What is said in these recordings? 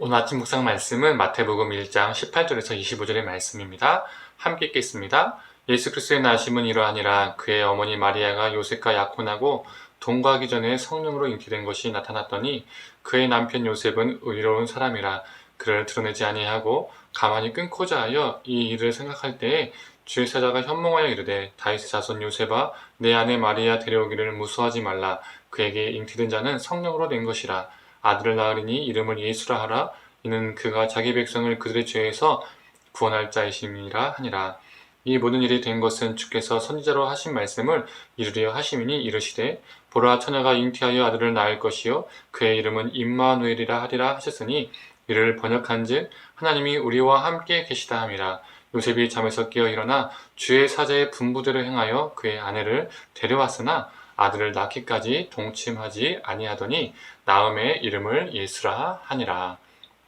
오늘 아침 묵상 말씀은 마태복음 1장 18절에서 25절의 말씀입니다. 함께 읽겠습니다. 예수 그리스도의 나심은 이러하니라. 그의 어머니 마리아가 요셉과 약혼하고 동거하기 전에 성령으로 잉태된 것이 나타났더니 그의 남편 요셉은 의로운 사람이라 그를 드러내지 아니하고 가만히 끊고자 하여 이 일을 생각할 때에 주의 사자가 현몽하여 이르되 다윗의 자손 요셉아 내 아내 마리아 데려오기를 무수하지 말라. 그에게 잉태된 자는 성령으로 된 것이라. 아들을 낳으리니 이름을 예수라 하라. 이는 그가 자기 백성을 그들의 죄에서 구원할 자이심이라 하니라. 이 모든 일이 된 것은 주께서 선지자로 하신 말씀을 이루려 하심이니 이르시되 보라 처녀가 잉태하여 아들을 낳을 것이요 그의 이름은 임마누엘이라 하리라 하셨으니 이를 번역한즉 하나님이 우리와 함께 계시다 함이라. 요셉이 잠에서 깨어 일어나 주의 사자의 분부대로 행하여 그의 아내를 데려왔으나 아들을 낳기까지 동침하지 아니하더니 나음의 이름을 예수라 하니라.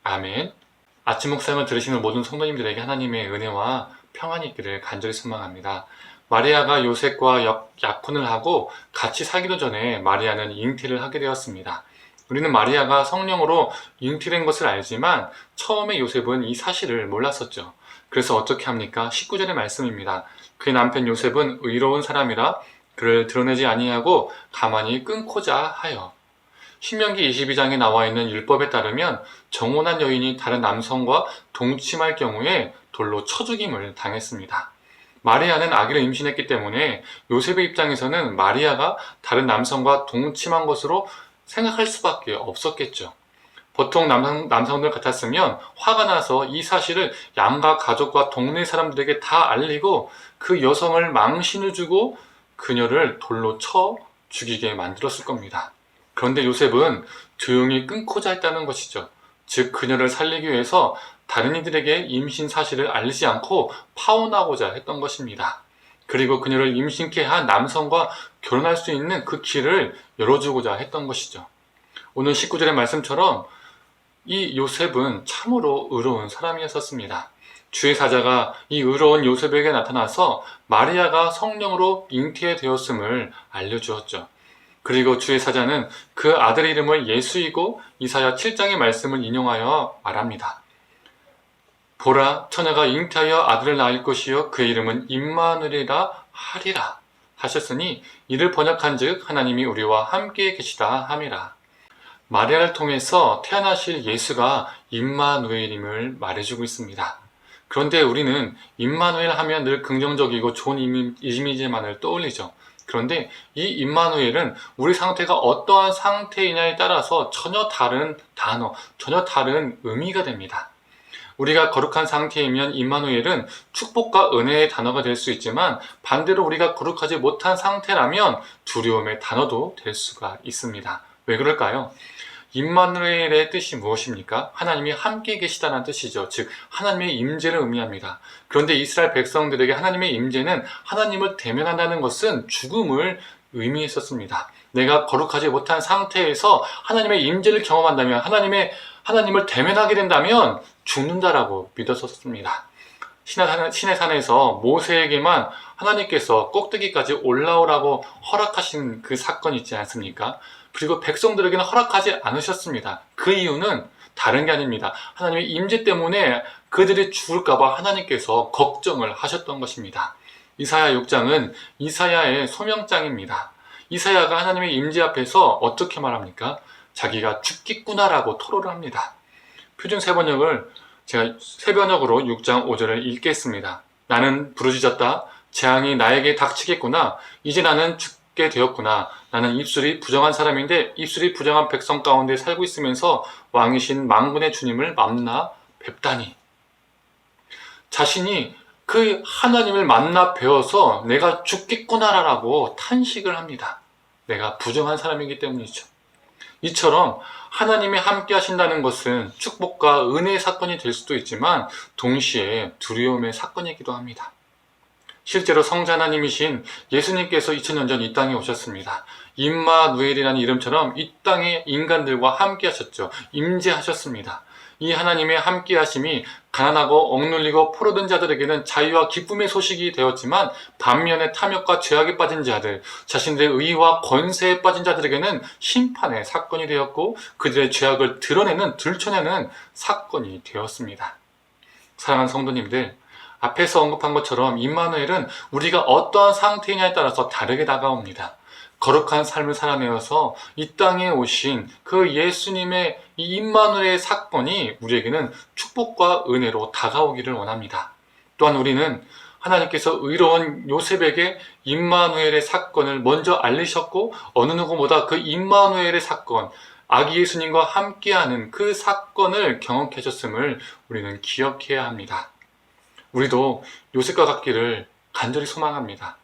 아멘. 아침 묵상을 들으시는 모든 성도님들에게 하나님의 은혜와 평안이 있기를 간절히 소망합니다. 마리아가 요셉과 약혼을 하고 같이 살기도 전에 마리아는 잉태를 하게 되었습니다. 우리는 마리아가 성령으로 잉태된 것을 알지만 처음에 요셉은 이 사실을 몰랐었죠. 그래서 어떻게 합니까? 19절의 말씀입니다. 그의 남편 요셉은 의로운 사람이라 그를 드러내지 아니하고 가만히 끊고자 하여. 신명기 22장에 나와 있는 율법에 따르면 정혼한 여인이 다른 남성과 동침할 경우에 돌로 쳐 죽임을 당했습니다. 마리아는 아기를 임신했기 때문에 요셉의 입장에서는 마리아가 다른 남성과 동침한 것으로 생각할 수밖에 없었겠죠. 보통 남성들 같았으면 화가 나서 이 사실을 양가 가족과 동네 사람들에게 다 알리고 그 여성을 망신을 주고 그녀를 돌로 쳐 죽이게 만들었을 겁니다. 그런데 요셉은 조용히 끊고자 했다는 것이죠. 즉 그녀를 살리기 위해서 다른 이들에게 임신 사실을 알리지 않고 파혼하고자 했던 것입니다. 그리고 그녀를 임신케 한 남성과 결혼할 수 있는 그 길을 열어주고자 했던 것이죠. 오늘 19절의 말씀처럼 이 요셉은 참으로 의로운 사람이었습니다. 주의 사자가 이 의로운 요셉에게 나타나서 마리아가 성령으로 잉태되었음을 알려주었죠. 그리고 주의 사자는 그 아들의 이름을 예수이고 이사야 7장의 말씀을 인용하여 말합니다. 보라 처녀가 잉태하여 아들을 낳을 것이요 그의 이름은 임마누엘이라 하리라 하셨으니 이를 번역한즉 하나님이 우리와 함께 계시다 함이라. 마리아를 통해서 태어나실 예수가 임마누엘임을 말해주고 있습니다. 그런데 우리는 임마누엘 하면 늘 긍정적이고 좋은 이미지만을 떠올리죠. 그런데 이 임마누엘은 우리 상태가 어떠한 상태이냐에 따라서 전혀 다른 단어, 전혀 다른 의미가 됩니다. 우리가 거룩한 상태이면 임마누엘은 축복과 은혜의 단어가 될 수 있지만 반대로 우리가 거룩하지 못한 상태라면 두려움의 단어도 될 수가 있습니다. 왜 그럴까요? 임마누엘의 뜻이 무엇입니까? 하나님이 함께 계시다는 뜻이죠. 즉 하나님의 임재를 의미합니다. 그런데 이스라엘 백성들에게 하나님의 임재는 하나님을 대면한다는 것은 죽음을 의미했었습니다. 내가 거룩하지 못한 상태에서 하나님의 임재를 경험한다면 하나님을 대면하게 된다면 죽는다라고 믿었었습니다. 신의 산에서 모세에게만 하나님께서 꼭대기까지 올라오라고 허락하신 그 사건이 있지 않습니까? 그리고 백성들에게는 허락하지 않으셨습니다. 그 이유는 다른 게 아닙니다. 하나님의 임재 때문에 그들이 죽을까봐 하나님께서 걱정을 하셨던 것입니다. 이사야 6장은 이사야의 소명장입니다. 이사야가 하나님의 임재 앞에서 어떻게 말합니까? 자기가 죽겠구나라고 토로를 합니다. 표준 세번역을 제가 세번역으로 6장 5절을 읽겠습니다. 나는 부르짖었다. 재앙이 나에게 닥치겠구나. 이제 나는 죽게 되었구나. 나는 입술이 부정한 사람인데 입술이 부정한 백성 가운데 살고 있으면서 왕이신 만군의 주님을 만나 뵙다니. 자신이 그 하나님을 만나 뵈어서 내가 죽겠구나라고 탄식을 합니다. 내가 부정한 사람이기 때문이죠. 이처럼 하나님이 함께 하신다는 것은 축복과 은혜의 사건이 될 수도 있지만 동시에 두려움의 사건이기도 합니다. 실제로 성자 하나님이신 예수님께서 2000년 전 이 땅에 오셨습니다. 임마누엘이라는 이름처럼 이 땅에 인간들과 함께 하셨죠. 임재하셨습니다. 이 하나님의 함께 하심이 가난하고 억눌리고 포로된 자들에게는 자유와 기쁨의 소식이 되었지만 반면에 탐욕과 죄악에 빠진 자들, 자신들의 의와 권세에 빠진 자들에게는 심판의 사건이 되었고 그들의 죄악을 들춰내는 사건이 되었습니다. 사랑하는 성도님들, 앞에서 언급한 것처럼 임마누엘은 우리가 어떠한 상태이냐에 따라서 다르게 다가옵니다. 거룩한 삶을 살아내어서 이 땅에 오신 그 예수님의 이 임마누엘의 사건이 우리에게는 축복과 은혜로 다가오기를 원합니다. 또한 우리는 하나님께서 의로운 요셉에게 임마누엘의 사건을 먼저 알리셨고 어느 누구보다 그 임마누엘의 사건, 아기 예수님과 함께하는 그 사건을 경험케 하셨음을 우리는 기억해야 합니다. 우리도 요셉과 같기를 간절히 소망합니다.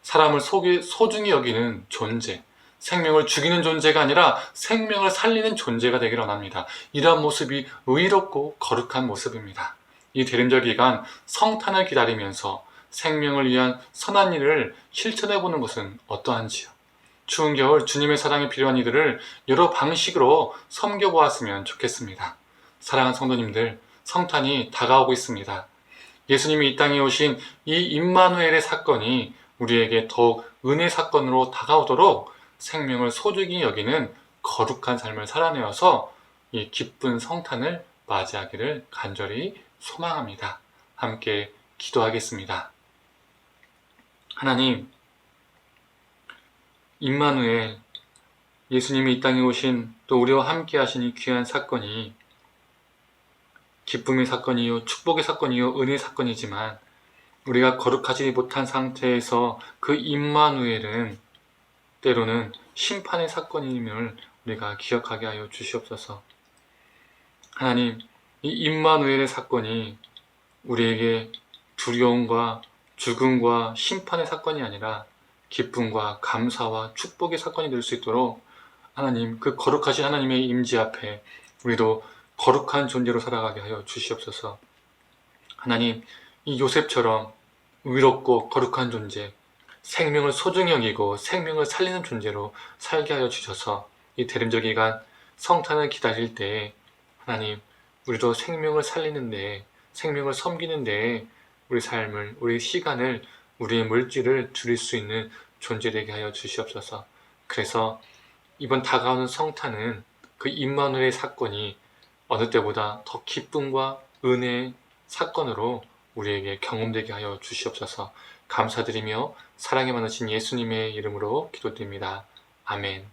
사람을 소중히 여기는 존재, 생명을 죽이는 존재가 아니라 생명을 살리는 존재가 되기를 원합니다. 이러한 모습이 의롭고 거룩한 모습입니다. 이 대림절 기간 성탄을 기다리면서 생명을 위한 선한 일을 실천해보는 것은 어떠한지요? 추운 겨울 주님의 사랑이 필요한 이들을 여러 방식으로 섬겨보았으면 좋겠습니다. 사랑하는 성도님들, 성탄이 다가오고 있습니다. 예수님이 이 땅에 오신 이 임마누엘의 사건이 우리에게 더욱 은혜 사건으로 다가오도록 생명을 소중히 여기는 거룩한 삶을 살아내어서 이 기쁜 성탄을 맞이하기를 간절히 소망합니다. 함께 기도하겠습니다. 하나님, 임마누엘, 예수님이 이 땅에 오신 또 우리와 함께 하신 이 귀한 사건이 기쁨의 사건이요, 축복의 사건이요, 은혜의 사건이지만 우리가 거룩하지 못한 상태에서 그 임마누엘은 때로는 심판의 사건임을 우리가 기억하게 하여 주시옵소서. 하나님, 이 임마누엘의 사건이 우리에게 두려움과 죽음과 심판의 사건이 아니라 기쁨과 감사와 축복의 사건이 될 수 있도록 하나님, 그 거룩하신 하나님의 임재 앞에 우리도 거룩한 존재로 살아가게 하여 주시옵소서. 하나님, 이 요셉처럼 의롭고 거룩한 존재, 생명을 소중히 여기고 생명을 살리는 존재로 살게 하여 주셔서 이 대림절 기간 성탄을 기다릴 때에 하나님, 우리도 생명을 살리는 데에, 생명을 섬기는 데에 우리 삶을, 우리 시간을, 우리의 물질을 줄일 수 있는 존재 되게 하여 주시옵소서. 그래서 이번 다가오는 성탄은 그 임마누엘의 사건이 어느 때보다 더 기쁨과 은혜의 사건으로 우리에게 경험되게 하여 주시옵소서. 감사드리며 사랑에 많으신 예수님의 이름으로 기도드립니다. 아멘.